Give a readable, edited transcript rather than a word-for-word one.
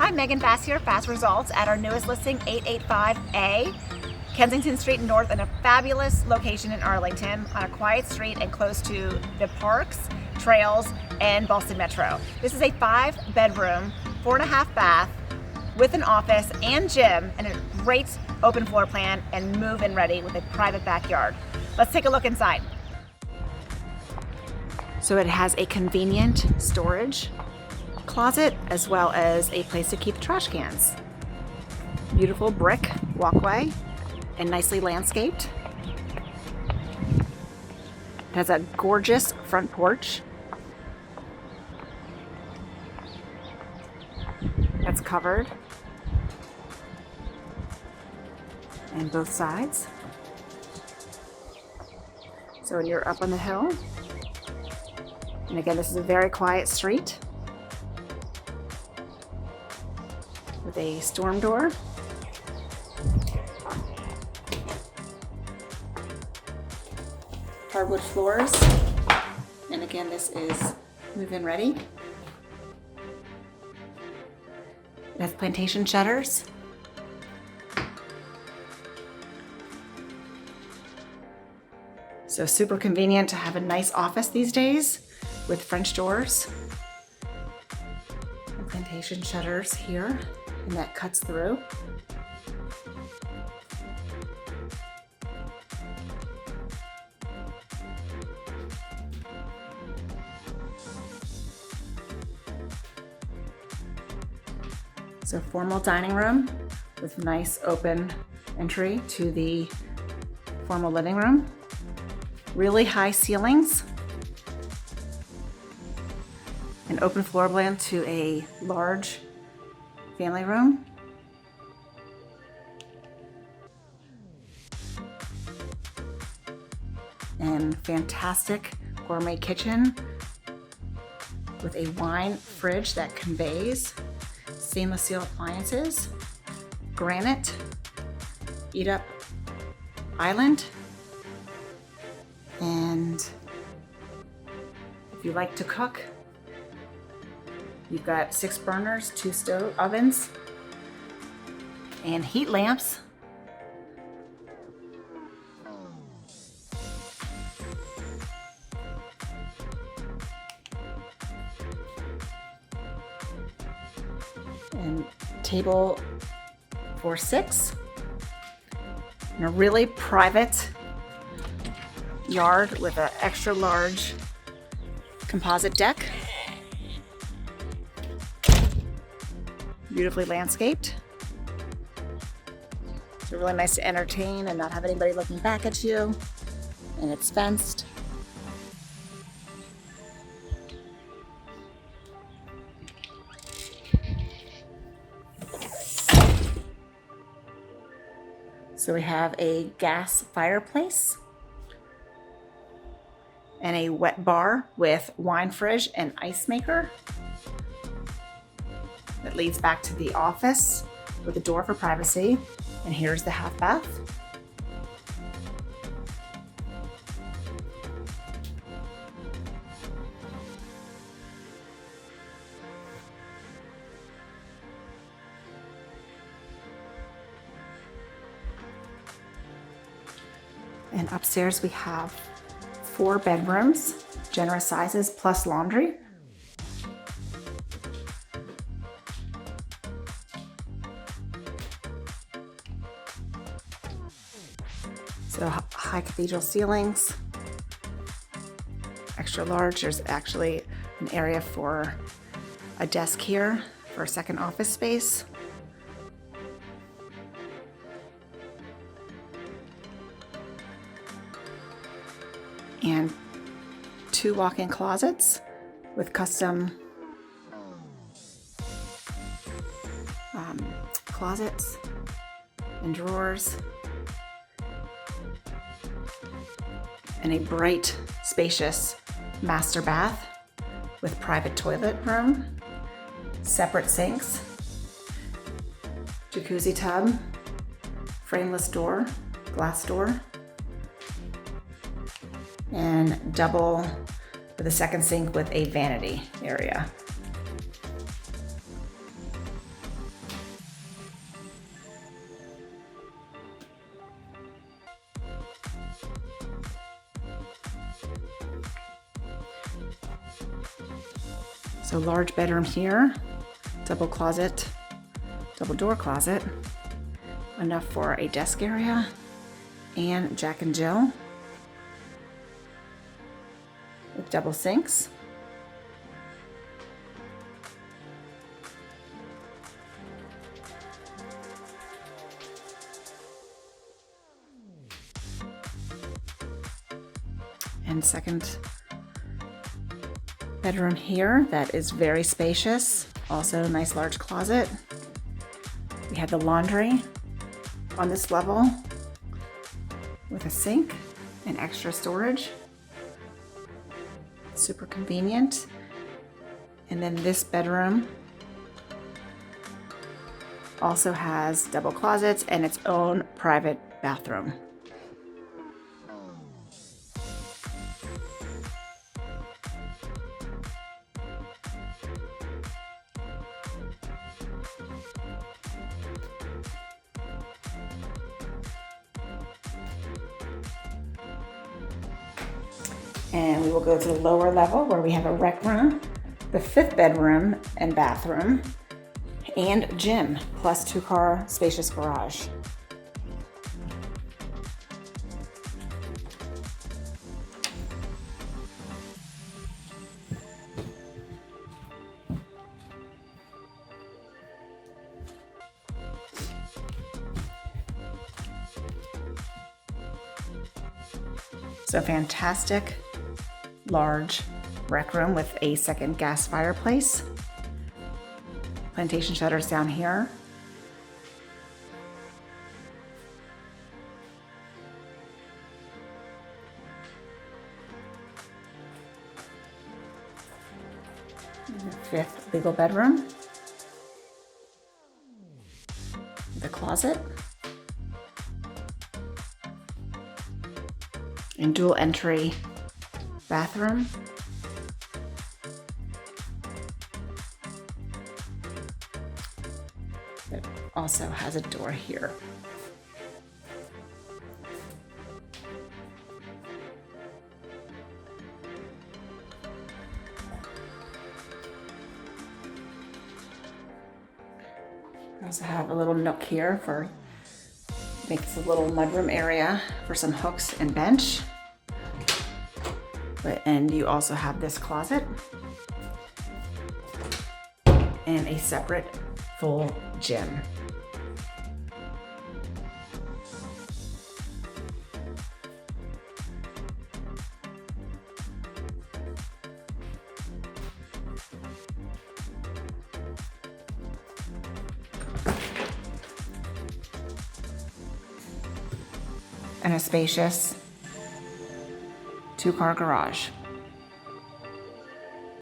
Hi, Megan Fass here, Fass Results, at our newest listing, 885A, Kensington Street North, in a fabulous location in Arlington, on a quiet street and close to the parks, trails, and Ballston METRO. This is a 5-bedroom, 4.5 bath, with an office and gym, and a great open floor plan and move-in ready with a private backyard. Let's take a look inside. So it has a convenient storage closet as well as a place to keep the trash cans. Beautiful brick walkway and nicely landscaped. It has a gorgeous front porch that's covered on both sides. So when you're up on the hill, and again, this is a very quiet street with a storm door. Hardwood floors. And again, this is move-in ready. It has plantation shutters. So super convenient to have a nice office these days with French doors. And plantation shutters here, and that cuts through. So formal dining room with nice open entry to the formal living room. Really high ceilings. An open floor plan to a large family room. And fantastic gourmet kitchen with a wine fridge that conveys stainless steel appliances, granite, eat-up island, and if you like to cook, you've got 6 burners, 2 stove ovens, and heat lamps. And table for 6. And a really private yard with an extra large composite deck. Beautifully landscaped. It's really nice to entertain and not have anybody looking back at you. And it's fenced. So we have a gas fireplace and a wet bar with wine fridge and ice maker. That leads back to the office with a door for privacy. And here's the half bath. And upstairs we have 4 bedrooms, generous sizes plus laundry. So high cathedral ceilings, extra large. There's actually an area for a desk here for a second office space. And 2 walk-in closets with custom closets and drawers. And a bright, spacious master bath with private toilet room, separate sinks, jacuzzi tub, frameless door, glass door, and double with a second sink with a vanity area. So large bedroom here, double closet, double door closet, enough for a desk area, and Jack and Jill with double sinks. And second bedroom here that is very spacious. Also a nice large closet. We have the laundry on this level with a sink and extra storage. Super convenient. And then this bedroom also has double closets and its own private bathroom. And we will go to the lower level where we have a rec room, the 5th bedroom and bathroom, and gym, plus 2-car spacious garage. So fantastic large rec room with a second gas fireplace. Plantation shutters down here. And the 5th legal bedroom. The closet. And dual entry bathroom. It also has a door here. We also have a little nook here for makes a little mudroom area for some hooks and bench. And you also have this closet and a separate full gym. And a spacious 2-car garage.